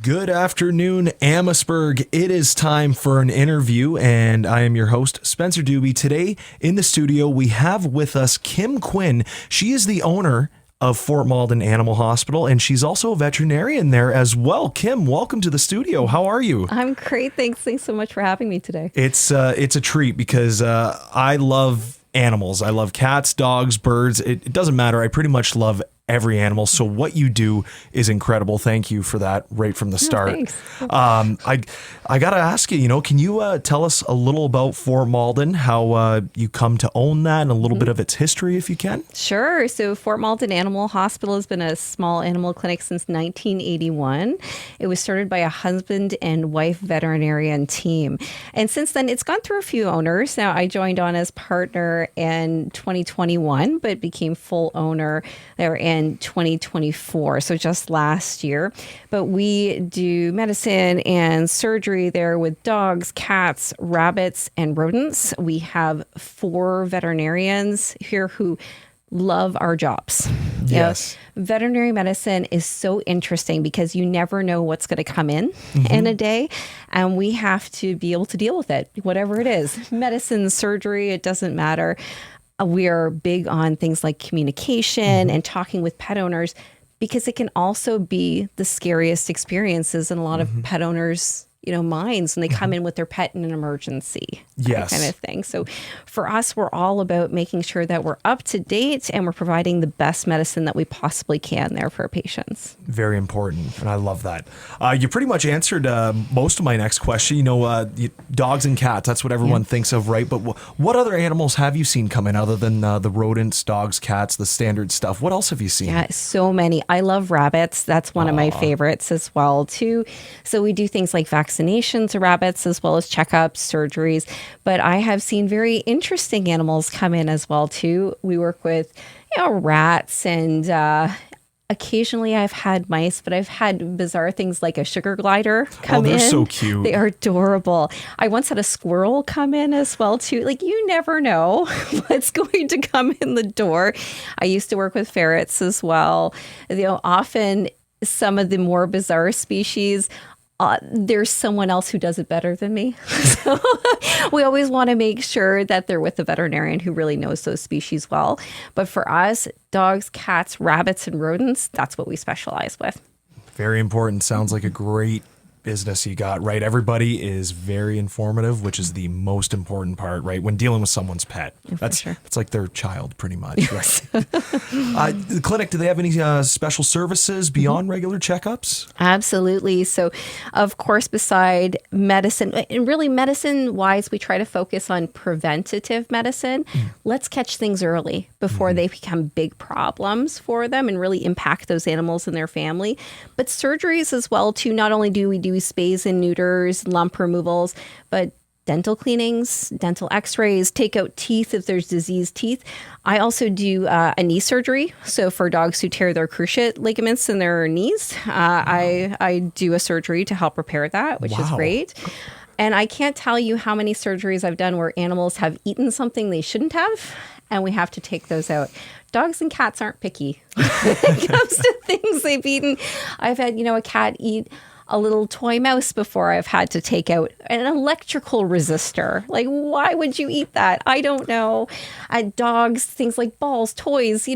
Good afternoon, Amherstburg. It is time for an interview, and I am your host, Spencer Duby. Today in the studio, we have with us Quinn. She is the owner of Fort Malden Animal Hospital, and she's also a veterinarian there as well. Kim, welcome to the studio. How are you? I'm great. Thanks so much for having me today. It's a treat because I love animals. I love cats, dogs, birds. It doesn't matter. I pretty much love every animal. So what you do is incredible. Thank you for that right from the start. Thanks. I got to ask you, can you tell us a little about Fort Malden, how you come to own that, and a little bit of its history if you can? Sure. So Fort Malden Animal Hospital has been a small animal clinic since 1981. It was started by a husband and wife veterinarian team. And since then, it's gone through a few owners. Now, I joined on as partner in 2021, but became full owner there in 2024, so just last year. But we do medicine and surgery there with dogs, cats, rabbits, and rodents. We have 4 veterinarians here who love our jobs. Yes. Veterinary medicine is so interesting because you never know what's going to come in a day, and we have to be able to deal with it, whatever it is. Medicine, surgery, it doesn't matter. We are big on things like communication and talking with pet owners, because it can also be the scariest experiences in a lot of pet owners' minds when they come in with their pet in an emergency, yes, that kind of thing. So for us, we're all about making sure that we're up to date and we're providing the best medicine that we possibly can there for our patients. Very important, and I love that. You pretty much answered most of my next question. Dogs and cats, that's what everyone thinks of, right? But what other animals have you seen come in other than the rodents, dogs, cats, the standard stuff? What else have you seen? Yeah, so many. I love rabbits. That's one of my favorites as well, too. So we do things like vaccinations of rabbits, as well as checkups, surgeries. But I have seen very interesting animals come in as well, too. We work with rats, and occasionally I've had mice, but I've had bizarre things like a sugar glider come in. Oh, they're so cute. They are adorable. I once had a squirrel come in as well, too. Like, you never know what's going to come in the door. I used to work with ferrets as well. Often some of the more bizarre species, there's someone else who does it better than me. So we always want to make sure that they're with a veterinarian who really knows those species well. But for us, dogs, cats, rabbits, and rodents, that's what we specialize with. Very important. Sounds like a great business you got, right? Everybody is very informative, which is the most important part, right? When dealing with someone's pet. That's like their child, pretty much, right? The clinic, do they have any special services beyond regular checkups? Absolutely. So, of course, beside medicine, and really medicine-wise, we try to focus on preventative medicine. Let's catch things early before they become big problems for them and really impact those animals and their family. But surgeries as well, too. Not only do we do spays and neuters, lump removals, but dental cleanings, dental x-rays, take out teeth if there's diseased teeth. I also do a knee surgery. So for dogs who tear their cruciate ligaments in their knees, I do a surgery to help repair that, which is great. And I can't tell you how many surgeries I've done where animals have eaten something they shouldn't have, and we have to take those out. Dogs and cats aren't picky when it comes to things they've eaten. I've had, a cat eat a little toy mouse before I've had to take out an electrical resistor. Like, why would you eat that? I don't know. Dogs, things like balls, toys,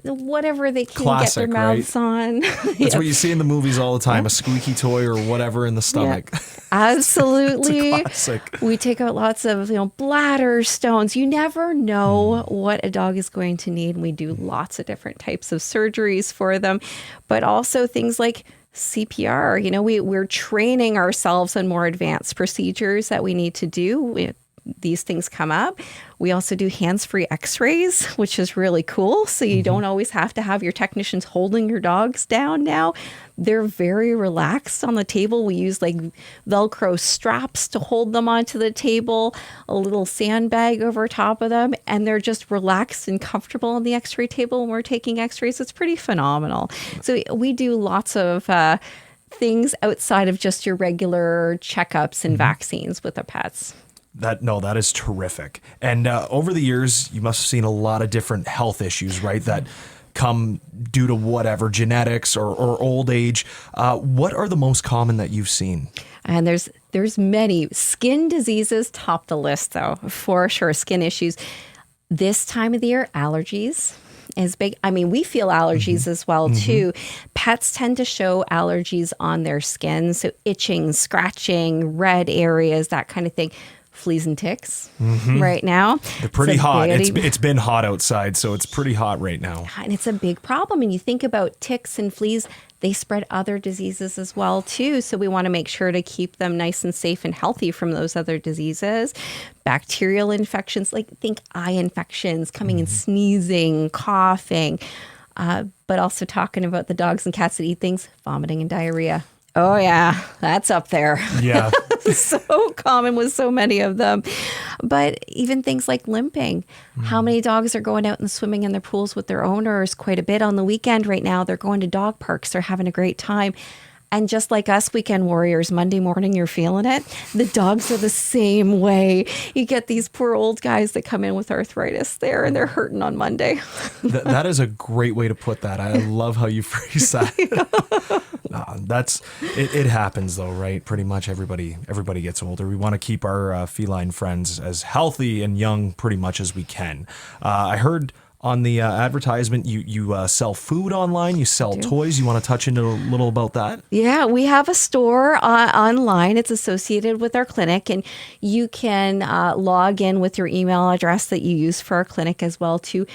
whatever they can get their mouths on. That's what you see in the movies all the time, a squeaky toy or whatever in the stomach. Yeah. Absolutely. It's a classic. We take out lots of, bladder stones. You never know what a dog is going to need. And we do lots of different types of surgeries for them, but also things like CPR. We're training ourselves on more advanced procedures that we need to do. These things come up. We also do hands-free x-rays, which is really cool. So you don't always have to have your technicians holding your dogs down now. They're very relaxed on the table. We use like Velcro straps to hold them onto the table, a little sandbag over top of them, and they're just relaxed and comfortable on the x-ray table when we're taking x-rays. It's pretty phenomenal. So we do lots of things outside of just your regular checkups and vaccines with the pets. That is terrific. And over the years, you must have seen a lot of different health issues, right? That come due to whatever, genetics or old age. What are the most common that you've seen? And there's many. Skin diseases top the list, though, for sure. Skin issues. This time of the year, allergies is big. I mean, we feel allergies as well, too. Pets tend to show allergies on their skin. So itching, scratching, red areas, that kind of thing. Fleas and ticks right now. They're pretty hot. It's been hot outside, so it's pretty hot right now. And it's a big problem. And you think about ticks and fleas, they spread other diseases as well, too. So we want to make sure to keep them nice and safe and healthy from those other diseases. Bacterial infections, like think eye infections, coming and sneezing, coughing, but also talking about the dogs and cats that eat things, vomiting and diarrhea. Oh, yeah, that's up there. Yeah. So common with so many of them. But even things like limping. How many dogs are going out and swimming in their pools with their owners? Quite a bit on the weekend right now. They're going to dog parks. They're having a great time. And just like us weekend warriors, Monday morning, you're feeling it. The dogs are the same way. You get these poor old guys that come in with arthritis there and they're hurting on Monday. That is a great way to put that. I love how you phrase that. It happens though, right? Pretty much everybody gets older. We want to keep our feline friends as healthy and young pretty much as we can. I heard on the advertisement, you sell food online, you sell toys. You want to touch into a little about that? Yeah, we have a store online. It's associated with our clinic, and you can log in with your email address that you use for our clinic as well to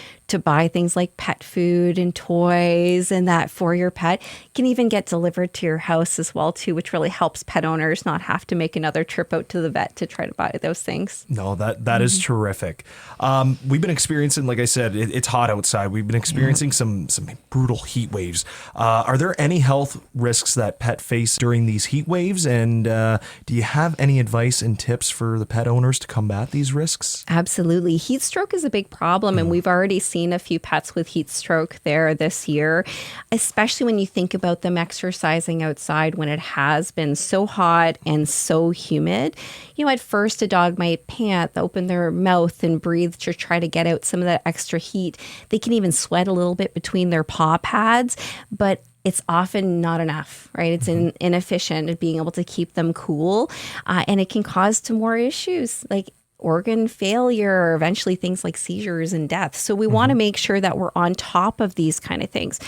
buy things like pet food and toys and that for your pet. You can even get delivered to your house as well too, which really helps pet owners not have to make another trip out to the vet to try to buy those things. No, that is terrific. We've been experiencing, like I said, it's hot outside. We've been experiencing some brutal heat waves. Are there any health risks that pet face during these heat waves? And do you have any advice and tips for the pet owners to combat these risks? Absolutely. Heat stroke is a big problem, and we've already seen a few pets with heat stroke there this year, especially when you think about them exercising outside when it has been so hot and so humid. You know, at first a dog might pant, open their mouth and breathe to try to get out some of that extra heat. They can even sweat a little bit between their paw pads, but it's often not enough, right? It's inefficient at being able to keep them cool, and it can cause to more issues like organ failure, eventually things like seizures and death. So we want to make sure that we're on top of these kind of things.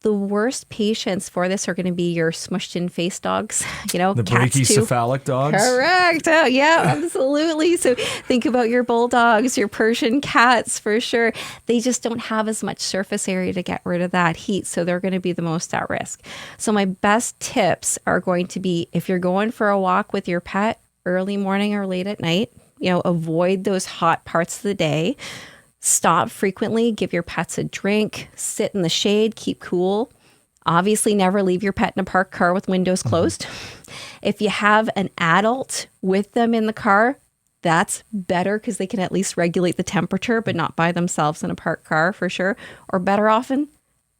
The worst patients for this are going to be your smushed in face dogs, you know, the brachycephalic dogs. Correct. Oh, yeah, absolutely. So think about your bulldogs, your Persian cats for sure. They just don't have as much surface area to get rid of that heat. So they're going to be the most at risk. So my best tips are going to be if you're going for a walk with your pet early morning or late at night, you know, avoid those hot parts of the day. Stop frequently, give your pets a drink, sit in the shade, keep cool. Obviously, never leave your pet in a parked car with windows closed. If you have an adult with them in the car, that's better because they can at least regulate the temperature, but not by themselves in a parked car for sure. Or better often,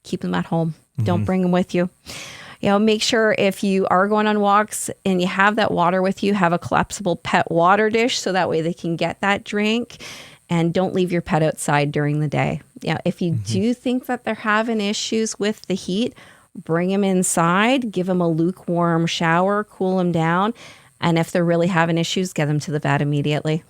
keep them at home. Don't bring them with you. You know, make sure if you are going on walks and you have that water with you, have a collapsible pet water dish so that way they can get that drink. And don't leave your pet outside during the day. Yeah, if you do think that they're having issues with the heat, bring them inside, give them a lukewarm shower, cool them down. And if they're really having issues, get them to the vet immediately.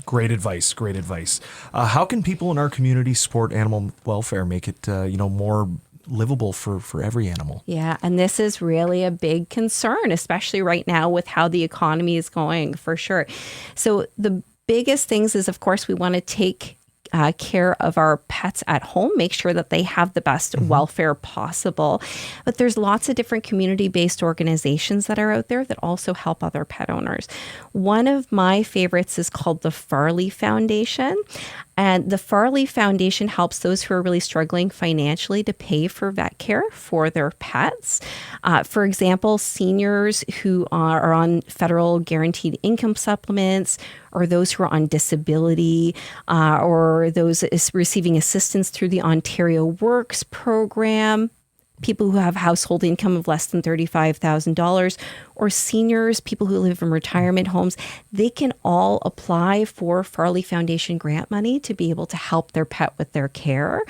Great advice. Great advice. How can people in our community support animal welfare, make it more livable for every animal? Yeah, and this is really a big concern, especially right now with how the economy is going, for sure. So the biggest things is, of course, we want to take care of our pets at home, make sure that they have the best welfare possible. But there's lots of different community-based organizations that are out there that also help other pet owners. One of my favorites is called the Farley Foundation. And the Farley Foundation helps those who are really struggling financially to pay for vet care for their pets. For example, seniors who are on federal guaranteed income supplements, or those who are on disability, or those receiving assistance through the Ontario Works program, people who have household income of less than $35,000, or seniors, people who live in retirement homes, they can all apply for Farley Foundation grant money to be able to help their pet with their care.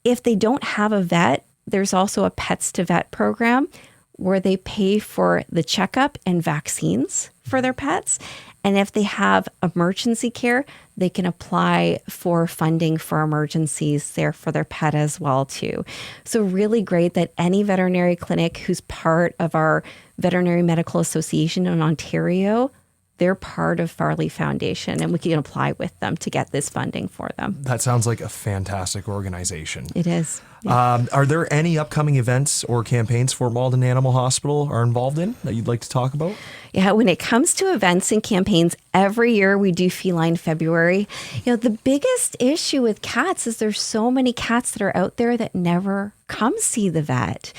If they don't have a vet, there's also a Pets to Vet program where they pay for the checkup and vaccines for their pets. And if they have emergency care, they can apply for funding for emergencies there for their pet as well too. So really great that any veterinary clinic who's part of our Veterinary Medical Association in Ontario, they're part of Farley Foundation, and we can apply with them to get this funding for them. That sounds like a fantastic organization. It is. Are there any upcoming events or campaigns Fort Malden Animal Hospital are involved in that you'd like to talk about? Yeah, when it comes to events and campaigns, every year we do Feline February. The biggest issue with cats is there's so many cats that are out there that never come see the vet.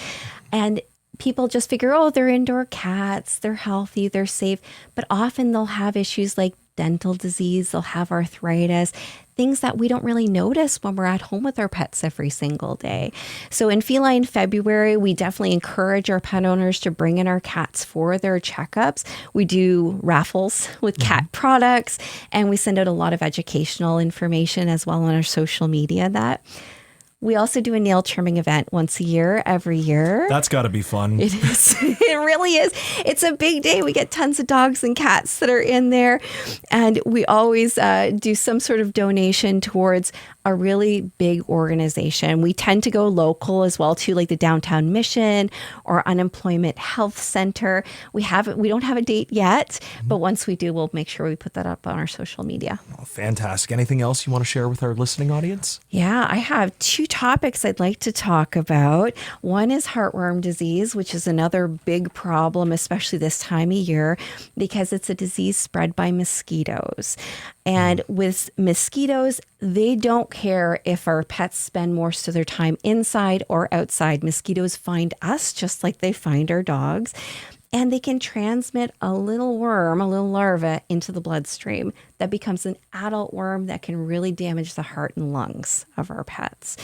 And people just figure, oh, they're indoor cats, they're healthy, they're safe. But often they'll have issues like dental disease, they'll have arthritis, things that we don't really notice when we're at home with our pets every single day. So in Feline February, we definitely encourage our pet owners to bring in our cats for their checkups. We do raffles with cat products, and we send out a lot of educational information as well on our social media. We also do a nail trimming event once a year, every year. That's got to be fun. It is. It really is. It's a big day. We get tons of dogs and cats that are in there. And we always do some sort of donation towards a really big organization. We tend to go local as well too, like the Downtown Mission or Unemployment Health Center. We don't have a date yet, but once we do, we'll make sure we put that up on our social media. Oh, fantastic. Anything else you want to share with our listening audience? Yeah, I have two topics I'd like to talk about. One is heartworm disease, which is another big problem, especially this time of year, because it's a disease spread by mosquitoes. And with mosquitoes, they don't care if our pets spend most of their time inside or outside. Mosquitoes find us just like they find our dogs. And they can transmit a little worm, a little larva, into the bloodstream that becomes an adult worm that can really damage the heart and lungs of our pets.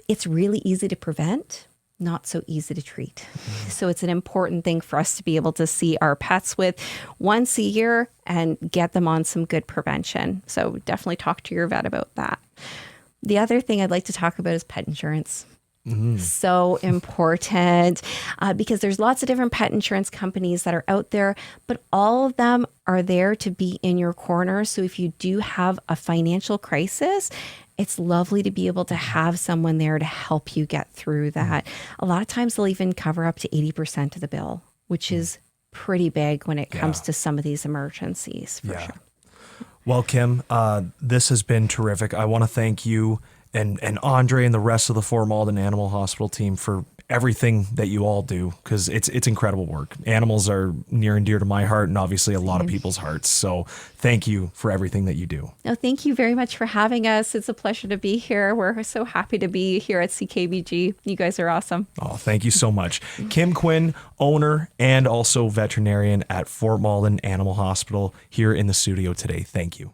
It's really easy to prevent, not so easy to treat. So it's an important thing for us to be able to see our pets with once a year and get them on some good prevention. So definitely talk to your vet about that. The other thing I'd like to talk about is pet insurance. So important because there's lots of different pet insurance companies that are out there, but all of them are there to be in your corner. So if you do have a financial crisis, it's lovely to be able to have someone there to help you get through that. A lot of times they'll even cover up to 80% of the bill, which is pretty big when it comes to some of these emergencies, for sure. Well, Kim, this has been terrific. I want to thank you and Andre and the rest of the Fort Malden Animal Hospital team for everything that you all do, because it's incredible work. Animals are near and dear to my heart and obviously a lot of people's hearts. So thank you for everything that you do. No, thank you very much for having us. It's a pleasure to be here. We're so happy to be here at CKBG. You guys are awesome. Oh, thank you so much. Kim Quinn, owner and also veterinarian at Fort Malden Animal Hospital, here in the studio today. Thank you.